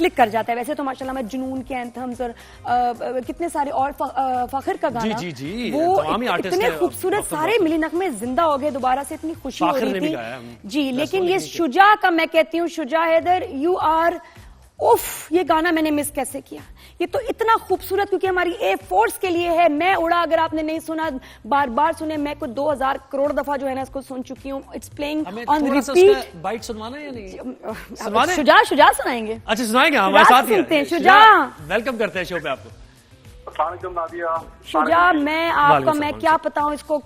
Click कर जाता है। वैसे तो माशाल्लाह मैं जुनून के एंथम्स और कितने सारे और फखर का गाना, जी, वो इतने खूबसूरत सारे मिली नगमे जिंदा हो गए, दोबारा से इतनी खुशी हो रही थी जी। लेकिन ये शुजा का मैं कहती हूँ, शुजा हैदर यू आर उफ, ये गाना मैंने मिस कैसे किया। ये तो इतना खूबसूरत, क्योंकि हमारी एयर फोर्स के लिए है। मैं उड़ा, अगर आपने नहीं सुना बार बार सुने, मैं कुछ 2000 करोड़ दफा जो है ना इसको सुन चुकी हूँ। It's playing on repeat. Bite सुनवाना है या नहीं? शुजा सुनाएंगे। अच्छा सुनाएंगे, हमारे साथ ही सुनते हैं। शुजा, वेलकम करते हैं शो पे आपको। नादिया, शुजा मैं आपका मैं क्या बताऊं इसको,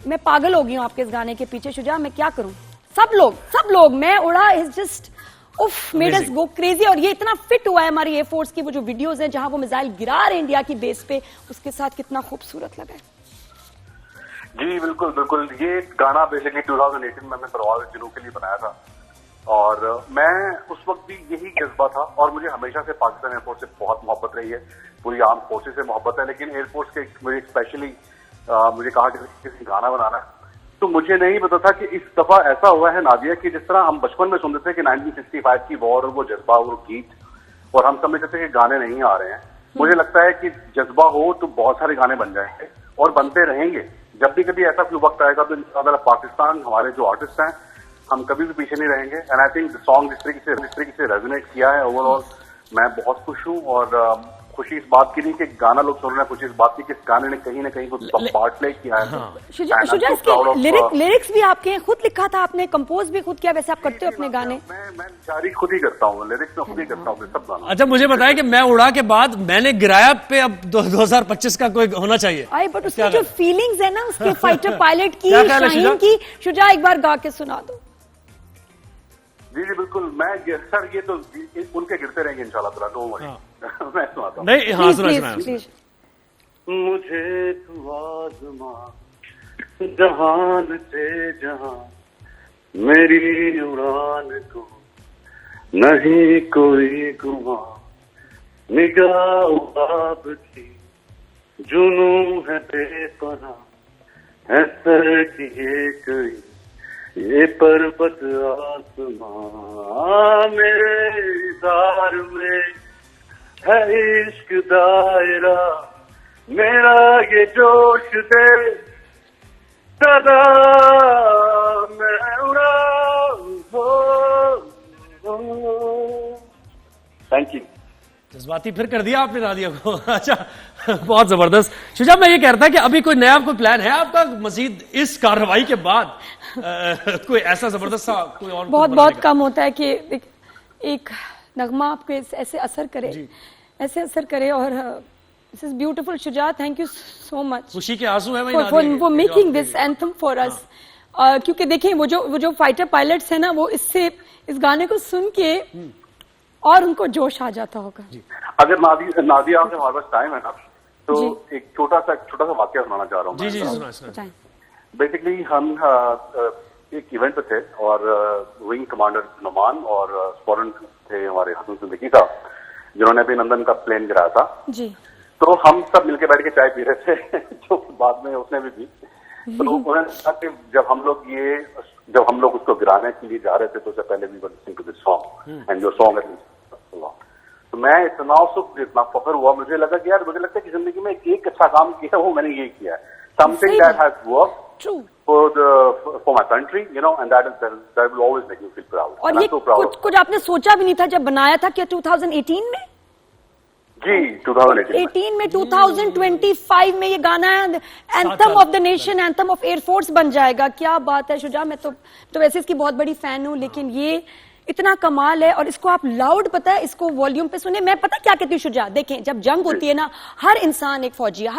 मैं पागल हो गई हूँ आपके इस गाने के पीछे। शुजा मैं क्या करूं, सब लोग मैं उड़ा इज जस्ट उफ, मेड अस गो क्रेजी। और ये इतना फिट हुआ है हमारी एयरफोर्स की वो जो वीडियोस हैं जहां वो मिसाइल गिरा रहे हैं इंडिया की बेस पे, उसके साथ कितना खूबसूरत लगा है। जी बिल्कुल बिल्कुल। ये गाना बेसिकली 2018 में मैं परवाज़ जुनू के लिए बनाया था, और मैं उस वक्त भी यही जज्बा था। और मुझे हमेशा से पाकिस्तान एयरफोर्स से बहुत मोहब्बत रही है, पूरी आर्म फोर्सेज से मोहब्बत है, लेकिन एयरफोर्स के मुझे स्पेशली मुझे कहा कि किसी गाना बनाना है, तो मुझे नहीं पता था कि इस दफा ऐसा हुआ है नादिया कि जिस तरह हम बचपन में सुनते थे कि 1965 की वॉर और वो जज्बा और वो गीत, और हम समझते थे कि गाने नहीं आ रहे हैं। मुझे लगता है कि जज्बा हो तो बहुत सारे गाने बन जाएंगे और बनते रहेंगे। जब भी कभी ऐसा कोई वक्त आएगा तो इंशाअल्लाह पाकिस्तान, हमारे जो आर्टिस्ट हैं, हम कभी भी पीछे नहीं रहेंगे। एंड आई थिंक सॉन्ग जिस तरीके से रेजोनेट किया है ओवरऑल, मैं बहुत खुश हूँ। और खुशी इस बात की नहीं कि गाना लोग सुन रहे हैं, खुशी इस बात की कि इस गाने ने कहीं ना कहीं कुछ पार्ट प्ले किया है। शुजा, इसके लिरिक्स भी आपके खुद लिखा था आपने, कंपोज भी खुद किया, वैसे आप करते हो अपने गाने? मैं जारी खुद ही करता हूँ, लिरिक्स में खुद ही करता हूँ सब गाना। अच्छा मुझे बताया कि मैं उड़ा के बाद मैंने गिराया पे अब 2025 का कोई होना चाहिए। आई बट उसकी जो फीलिंग्स है ना उसके फाइटर पायलट की, शाहीन की, शुजा एक बार गा के सुना दो। जी बिल्कुल। मैं सर ये तो उनके गिरते रहेंगे इंशाल्लाह ताला, नो वरी। मैं सुनाता हूँ। नहीं हाँ सुना। मुझे तू आज़मा जहान से जहां, मेरी उड़ान को नहीं कोई गुमा, निगाह आब की जुनू है बेपना, है सर की कोई ये पर्वत आसमां, मेरे इज़ार में है इश्क दायरा, मेरा ये जोश दे सदा मैं उड़ा हो। Thank you. जज्बाती फिर कर दिया आपने नादिया को। अच्छा बहुत जबरदस्त। शुजा मैं ये कह रहा था कि अभी कोई नया कोई प्लान है आपका मजीद इस कार्रवाई के बाद? कोई ऐसा जबरदस्त सा कोई और बहुत कम होता है कि एक नगमा आपको ऐसे असर करे और this is beautiful. Shuja thank you so much. खुशी के आंसू है for making this anthem for us. क्योंकि देखें वो जो फाइटर पायलट्स है ना, वो इस गाने को सुन के और उनको जोश आ जाता होगा। अगर नादिया आपसे हमारे पास टाइम है ना, तो एक छोटा सा वाक्य सुनाना चाह रहा हूँ। जी सुना। बेसिकली हम एक इवेंट पे थे और विंग कमांडर नुमान और स्क्वाड्रन थे हमारे हसन सिद्दीकी साहब, जिन्होंने भी लंदन का प्लेन गिराया था जी। तो हम सब मिलके बैठ के चाय पी रहे थे, जो बाद में उसने भी पी। तो उन्होंने कहा कि जब हम लोग उसको गिराने के लिए जा रहे थे तो उससे पहले we were listening to this song and your song is तो मैं इतना फखर हुआ। मुझे लगा कि यार, मुझे लगता है कि जिंदगी में एक अच्छा काम किया वो मैंने ये किया है, something that has worked for my country, you know, and that will always make me feel proud. और ये कुछ आपने सोचा भी नहीं था जब बनाया था क्या 2018 में? जी 2018 में 2025 में ये गाना anthem of the nation, anthem of air force बन जाएगा। क्या बात है शुजा, मैं तो वैसे इसकी बहुत बड़ी फैन हूं, लेकिन ये इतना कमाल है। और इसको आप लाउड, पता है, इसको वॉल्यूम पे सुने। मैं पता क्या कहती हूँ शुजा, देखें जब जंग होती है ना, हर इंसान एक फौजी है,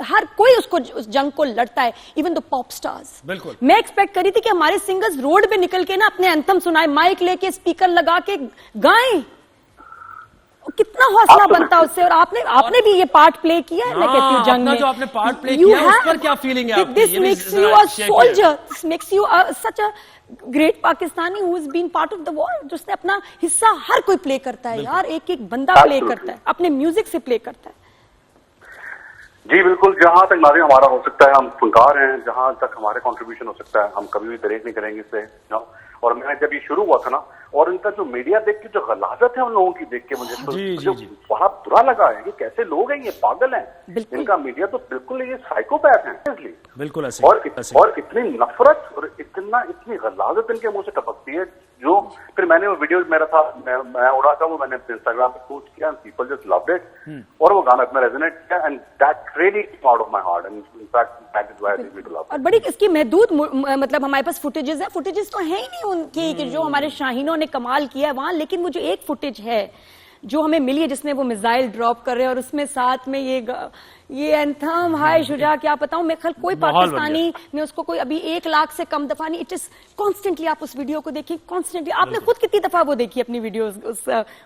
हर कोई उस जंग को लड़ता है, इवन द पॉप स्टार्स। बिल्कुल। मैं एक्सपेक्ट करी थी कि हमारे सिंगर्स रोड पे निकल के ना अपने एंथम सुनाए, माइक लेके स्पीकर लगा के गाएं, कितना हौसला बनता उससे। और आपने भी ये पार्ट प्ले किया है। मैं कहती हूँ जंग में जो आपने पार्ट प्ले किया है, उस पर क्या फीलिंग है आपकी? This makes you a soldier, this makes you such a great Pakistani who is been part of the war, जिसने अपना हिस्सा हर कोई प्ले करता है यार, एक बंदा प्ले करता है, अपने म्यूजिक से प्ले करता है। जी बिल्कुल। जहां तक नाज़िम हमारा हो सकता है, हम फनकार हैं, जहां तक हमारे कंट्रीब्यूशन हो सकता है, हम कभी भी दरेक नहीं करेंगे इससे। और मैं जब ये शुरू हुआ था ना, और इनका जो मीडिया देख के जो गलाजत है उन लोगों की देख के मुझे तो जी, मुझे जी। बड़ा बुरा लगा है कि कैसे लोग हैं, ये पागल हैं। बिल्कुल। इनका मीडिया तो बिल्कुल ये साइकोपैथ हैं इसलिए। बिल्कुल ऐसे और इतनी नफरत और इतनी गलाजत इनके मुंह से टपकती है। जो फिर मैंने वो वीडियो मेरा था, मैं उड़ा था, वो मैंने इंस्टाग्राम पे पोस्ट किया, पीपल जस्ट लव्ड इट, और वो गाना इतना रेजोनेट किया, and that really came out of my heart, and in fact that is why I did love. और बड़ी इसकी महदूद मतलब हमारे पास फुटेजेस है, फुटेजेस तो है ही नहीं उनकी कि जो हमारे शाहीनों ने कमाल किया है वहां, लेकिन वो जो एक फुटेज है जो हमें मिली है जिसमें वो मिसाइल ड्रॉप कर रहे हैं और उसमें साथ में ये एंथम, हाय शुजा, क्या बताऊं मैं, खल कोई पाकिस्तानी ने उसको कोई अभी 1 लाख से कम दफा नहीं, इट इज कॉन्स्टेंटली, आप उस वीडियो को देखिए कॉन्स्टेंटली, आपने खुद कितनी दफा वो देखी अपनी वीडियो,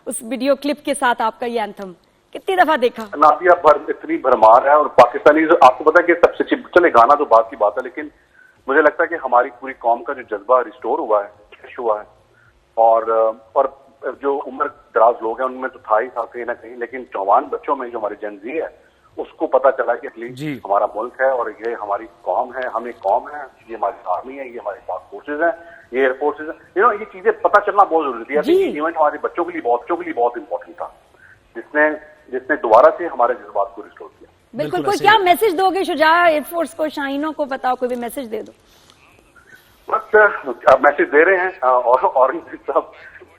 उस वीडियो क्लिप के साथ आपका ये एंथम कितनी दफा देखा? नादिया इतनी भरमार है, और पाकिस्तानी आपको पता है कि सबसे चले गाना तो बात की बात है, लेकिन मुझे लगता है कि हमारी पूरी कौम का जो जज्बा रिस्टोर हुआ है, फ्रेश हुआ है, और जो उम्र दराज लोग हैं उनमें तो था ही था कहीं ना कहीं, लेकिन जवान बच्चों में जो हमारी जनजी है उसको पता चला कि एटलीस्ट हमारा मुल्क है और ये हमारी कौम है, हम एक कौम है, ये हमारी आर्मी है, ये हमारी पाक फोर्सेज है, ये एयर फोर्सेज है, ये चीजें पता चलना बहुत जरूरी थी। अभी इवेंट हमारे बच्चों के लिए बहुत इंपॉर्टेंट था, जिसने दोबारा से हमारे जज्बात को रिस्टोर किया। बिल्कुल। कोई क्या मैसेज दोगे शुजा एयरफोर्स को, शाहीनों को बताओ, कोई भी मैसेज दे दो। बस मैसेज दे रहे हैं, और सब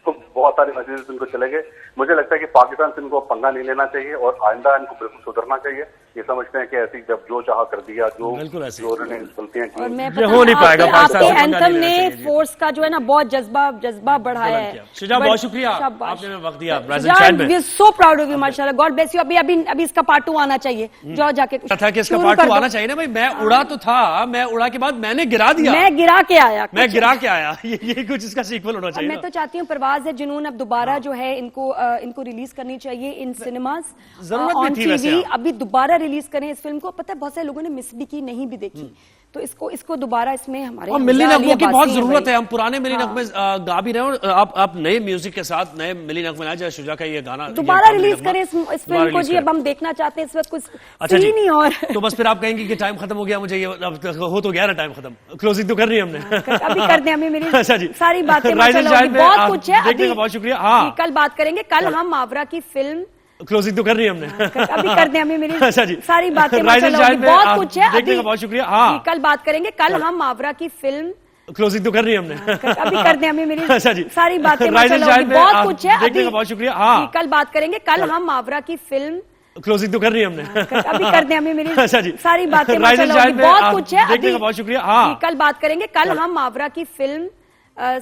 तो बहुत सारे मैसेजेस इनको चले गए। मुझे लगता है कि पाकिस्तान से इनको पंगा नहीं लेना चाहिए और आइंदा इनको बिल्कुल सुधरना चाहिए। ये समझते हैं कि ऐसी जब जो चाह कर दिया, जो उन्होंने गलतियां की, हो नहीं पाएगा। आपके एंथम ने फोर्स का जो है ना बहुत जज्बा बढ़ाया है। शुजा बहुत शुक्रिया, आपने वक्त दिया। We are so proud of you, माशाल्लाह, गॉड ब्लेस यू। अभी इसका पार्ट 2 आना चाहिए, जो जाके था कि इसका पार्ट 2 आना चाहिए ना भाई। मैं उड़ा तो था, मैं उड़ा के बाद मैंने गिरा दिया, मैं गिरा के आया, ये कुछ इसका सीक्वल होना चाहिए। मैं तो चाहती हूँ परवाज है जुनून अब दोबारा जो है इनको रिलीज करनी चाहिए इन सिनेमाज, ऑन टीवी। अभी दोबारा रिलीज करें इस फिल्म को। पता है बहुत सारे लोगों ने मिस भी की, नहीं भी देखी, तो इसको दोबारा इसमें हमारे मिली नगमों की बहुत जरूरत है। हम पुराने मिली नगमे गा भी रहे हैं, आप नए म्यूजिक के साथ नए मिली नगमे लाए, जैसे शुजा का ये गाना दोबारा रिलीज करें इस फिल्म को जी। अब हम देखना चाहते हैं इस वक्त कुछ सीन ही और तो बस फिर आप कहेंगे कि टाइम खत्म हो गया, मुझे ये हो तो गया ना टाइम खत्म, क्लोजिंग तो कर रही है हमने, अभी कर दें। हमें मेरी अच्छा जी, सारी बातें बहुत कुछ है, देखने का बहुत शुक्रिया। हाँ, कल बात करेंगे, कल हम मावरा की फिल्म क्लोजिंग तो कर रही है हमने, अभी कर दें। हमें मेरी अच्छा जी, सारी बातें बहुत कुछ है, देखने का बहुत शुक्रिया। हाँ, कल बात करेंगे, कल हम मावरा की फिल्म क्लोजिंग तो कर रही है हमने, अभी कर दें। हमें मेरी अच्छा जी, सारी बातें बहुत कुछ है, देखने का बहुत शुक्रिया। हाँ, कल बात करेंगे, कल हम मावरा की फिल्म क्लोजिंग तो कर रही है हमने, अभी कर दें। हमें मेरी अच्छा जी, सारी बातें बहुत कुछ है, देखने का बहुत शुक्रिया। हाँ, कल बात करेंगे, कल हम मावरा की फिल्म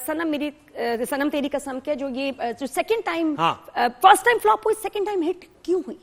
सनम तेरी कसम के जो second time, first time flop हुई, सेकंड टाइम हिट क्यों हुई?